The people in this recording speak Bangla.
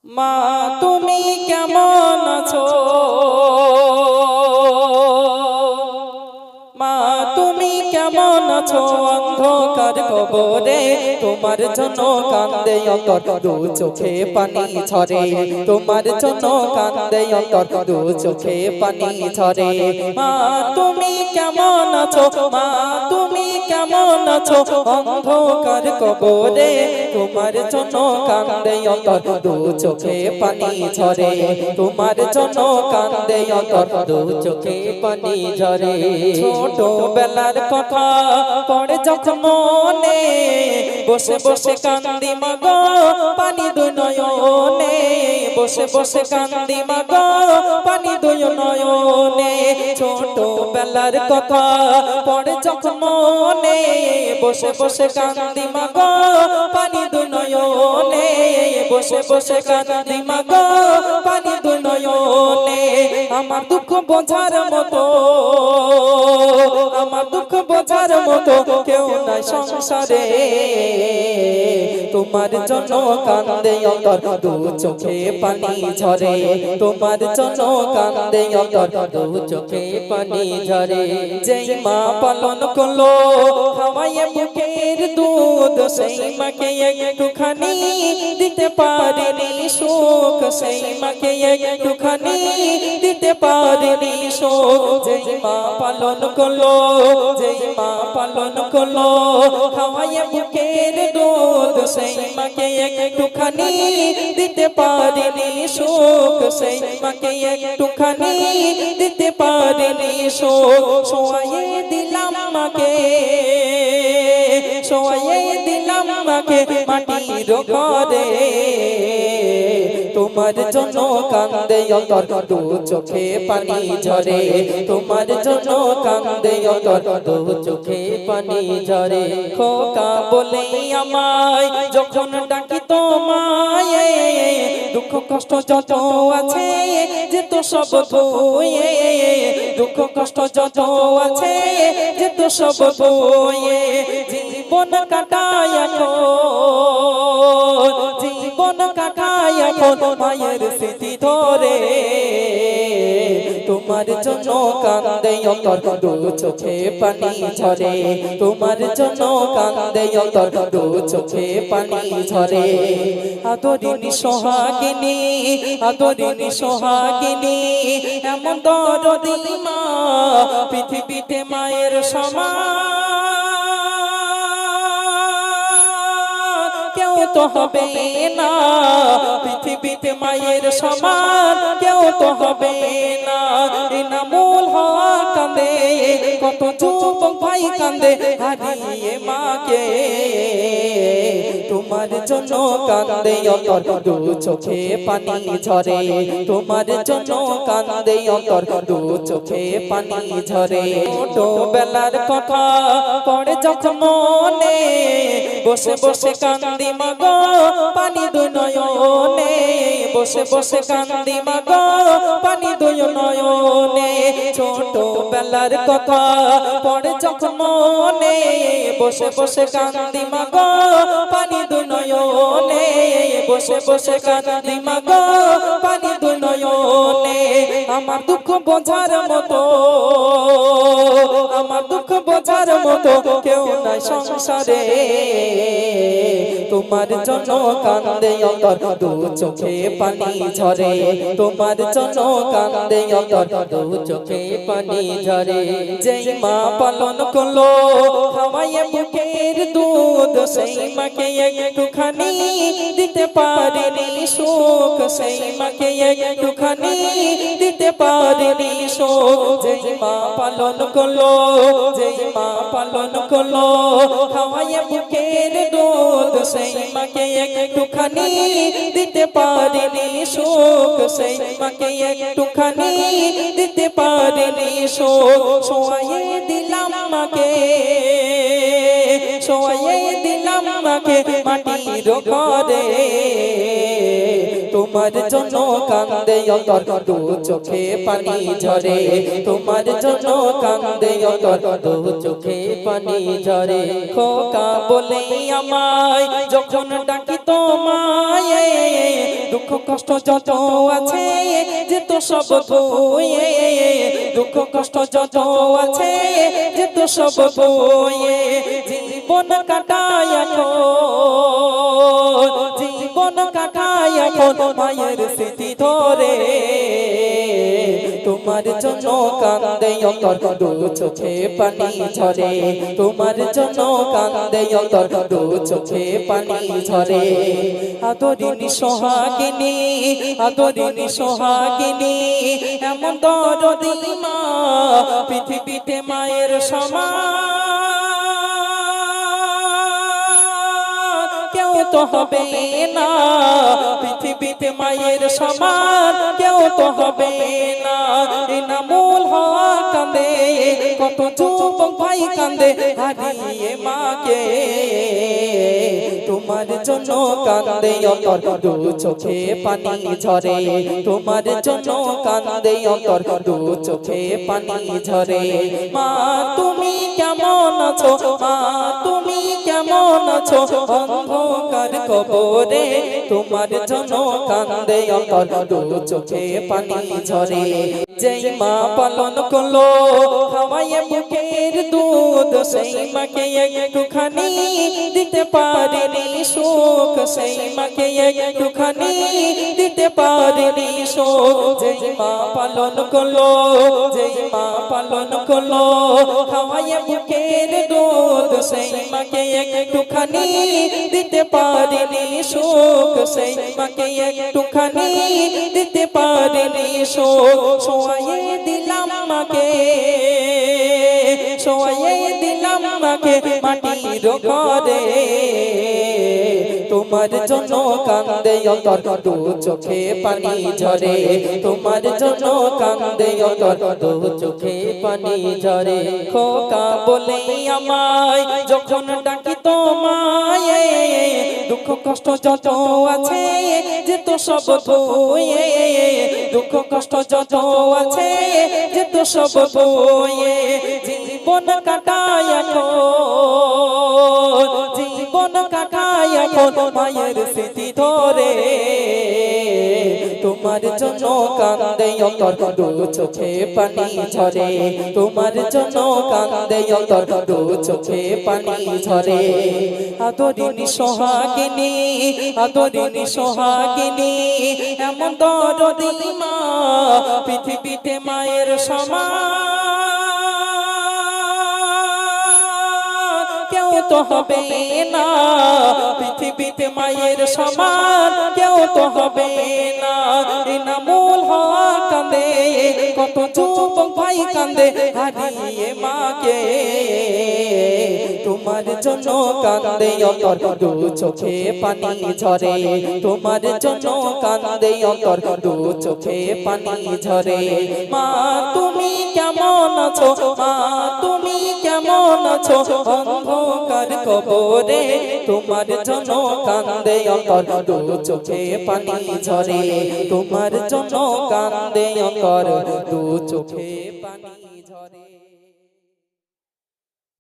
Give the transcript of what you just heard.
মা তুমি কেমন আছো? মা তুমি কেমন আছো? অন্ধকার কবরে তোমার জন্য কান্দে অন্তর, দু চোখে পানি ঝরে। তোমার জন্য কান্দে অন্তর, দু চোখে পানি ঝরে। মা তুমি কেমন আছো? মা তুমি কেমন আছো? অন্ধকার কবরে তোমার জন্য কান্দে অন্তর, দু চোখে পানি ঝরে। তোমার জন্য কান্দে অন্তর, দু চোখে পানি ঝরে। ছোট বেলার কথা পড়ে যখন মনে, বসে বসে কান্দি মাগো পানি দুই নয়নে। বসে বসে কান্দি মাগো পানি দুই নয়নে। ছোট বেলার কথা পড়ে যখন মনে, বসে বসে কান্দি মাগো পানি দুই নয়নে। বসে বসে কান্দি মাগো পানি দুই নয়নে। আমার দুঃখ বোঝার মতো, আমার দুঃখ বোঝার মতো কেউ নাই সংসারে। তোমার জন্য কান্দে অন্তর, দু চোখে পানি ঝরে। তোমার জন্য কান্দে অন্তর, দু চোখে পানি ঝরে। যেই মা পালন করলো খাওয়াইয়ে বুকের দুধ, সেই মাকে একটুখানি দিতে পারেনি সুখ। সেই মাকে একটুখানি দিতে পারেনি সুখ। যেই মা পালন করলো, যেই মা পালন করলো খাওয়াইয়ে বুকের দুধ, সেই মাকে একটুখানি দিতে পারেনি সুখ। সেই মাকে একটুখানি দিতে পারেনি সুখ। শোয়াইয়ে দিলাম মাকে, শোয়াইয়ে দিলাম মাকে মাটির ঘরে। তোমার জন্য কান্দে অন্তর, দু চোখে পানি ঝরে। তোমার জন্য কান্দে অন্তর, দু চোখে পানি ঝরে। খোকা বলে আমায় যখন ডাকি তোমায়, দুঃখ কষ্ট যত আছে যেত সব ধুয়ে। দুঃখ কষ্ট যত আছে যেত সব ধুয়ে। জীবন কাটায় এখন, জীবন কাটায় এখন মায়ের স্মৃতি ধরে। তোমার জন্য কান্দে অন্তর, দু চোখে পানি ঝরে। তোমার জন্য কান্দে অন্তর, দু চোখে পানি ঝরে। আদরিনী সোহাগিনী, আদরিনী সোহাগিনী, এমন দরদি মা পৃথিবীতে মায়ের সমান কেউ তো হবে না। পৃথিবীতে মায়ের সমান কেউ তো হবে না। এনামুল হক কান্দে, কত যুবক ভাই কান্দে হারিয়ে মাকে। তোমার জন্য কান্দে অন্তর, দু চোখে পানি ঝরে। তোমার জন্য কান্দে অন্তর, দু চোখে পানি ঝরে। ছোট বেলার কথা পড়ে যখন মনে, বসে বসে কান্দি মাগো পানি দুই নয়নে। বসে বসে কান্দি মাগো পানি দুই নয়নে। ছোট বেলার কথা পড়ে যখন মনে, বসে বসে কান্দি মাগো পানি দুই নয়নে। বসে বসে কান্দি মাগো পানি দুই নয়নে। আমার দুঃখ বোঝার মতো, আমার দুঃখ বোঝার মতো কেউ নাই সংসারে। তোমার জন্য কান্দে অন্তর, দু চোখে পানি ঝরে। তোমার জন্য কান্দে অন্তর, দু চোখে পানি ঝরে। যেই মা পালন করলো খাওয়াইয়ে বুকের দুধ, সেই মাকে একটুখানি দিতে পারেনি সুখ। সেই মাকে একটুখানি দিতে পারেনি সুখ। যেই মা পালন করলো, যেই মা পালন করলো খাওয়াইয়ে বুকের দুধ, সেই মাকে একটুখানি দিতে পারেনি সুখ। সেই মাকে একটুখানি দিতে পারেনি সুখ। শোয়াইয়ে দিলাম মাকে, শোয়াইয়ে দিলাম মাকে মাটির ঘরে। তোমার জন্য কান্দে অন্তর, দু চোখে পানি ঝরে। তোমার জন্য কান্দে অন্তর, দু চোখে পানি ঝরে। খোকা বলে আমায় যখন ডাকি তোমায়, মায়ে দুঃখ কষ্ট যত আছে যে তো সব ধুয়ে দুঃখ কষ্ট যত আছে যে তো সব ধুয়ে জীবন কাটায় এখন জীবন কাটায় এখন মায়ের স্মৃতি ধরে তোমার জন্য কান্দে অন্তর দু চোখে পানি ঝরে তোমার জন্য কান্দে অন্তর দু চোখে পানি ঝরে আদরিনী সোহাগিনী আদরিনী সোহাগিনী এমন দরদি মা পৃথিবীতে মায়ের সমান কেউ তো হবে না পৃথিবীতে মায়ের সমান কেউ তো হবে না এনামুল হক কান্দে কত যুবক ভাই কান্দে হারিয়ে মাকে তোমার জন্য কান্দে অন্তর দু চোখে পানি ঝরে তোমার জন্য কান্দে অন্তর দু চোখে পানি ঝরে মা তুমি কেমন আছো মা তুমি কেমন আছো অন্ধকার কবরে তোমার জন্য কান্দে অন্তর দু চোখে পানি ঝরে যেই মা পালন করলো খাওয়ায়ে বুকের দুধ সেই মাকে একটুখানি দিতে পারেনি সুখ সেই মাকে একটুখানি দিতে পারেনি সুখ যেই মা পালন করলো যেই মা পালন করলো খাওয়ায়ে বুকের দুধ সেই মাকে একটুখানি দিতে পারেনি সুখ সেই মাকে একটুখানি দিতে পারেনি সুখ সোয়ায়ে দিলাম মাকে সোয়ায়ে দিলাম মাকে মাটির ঘরে তোমার জন্য কান্দে অন্তর দু চোখে পানি ঝরে তোমার জন্য কান্দে অন্তর দু চোখে পানি ঝরে খোকা বলে আমায় যখন ডাকি তোমায় দুঃখ কষ্ট যত আছে যে তো সব ধুয়ে দুঃখ কষ্ট যত আছে যে তো সব ধুয়ে জীবন কাটায় এখন জীবন কাটায় এখন মায়ের স্মৃতি ধরে তোমার জন্য কান্দে অন্তর দু চোখে পানি ঝরে তোমার জন্য কান্দে অন্তর দু চোখে পানি ঝরে আদরিনী সোহাগিনী আদরিনী সোহাগিনী এমন দরদি মা পৃথিবীতে মায়ের সমান কেউ তো হবে না পৃথিবীতে মায়ের সমান কেউ তো হবে না এনামুল হক কান্দে কত যুবক ভাই কান্দে হারিয়ে মাকে তোমার জন্য কান্দে অন্তর দু চোখে পানি ঝরে তোমার জন্য কান্দে অন্তর দু চোখে পানি ঝরে মা তুমি কেমন আছো মা তুমি কেমন আছো অন্ধকার কবরে তোমার জন্য কান্দে অন্তর দু চোখে পানি ঝরে তোমার জন্য কান্দে অন্তর দু চোখে পানি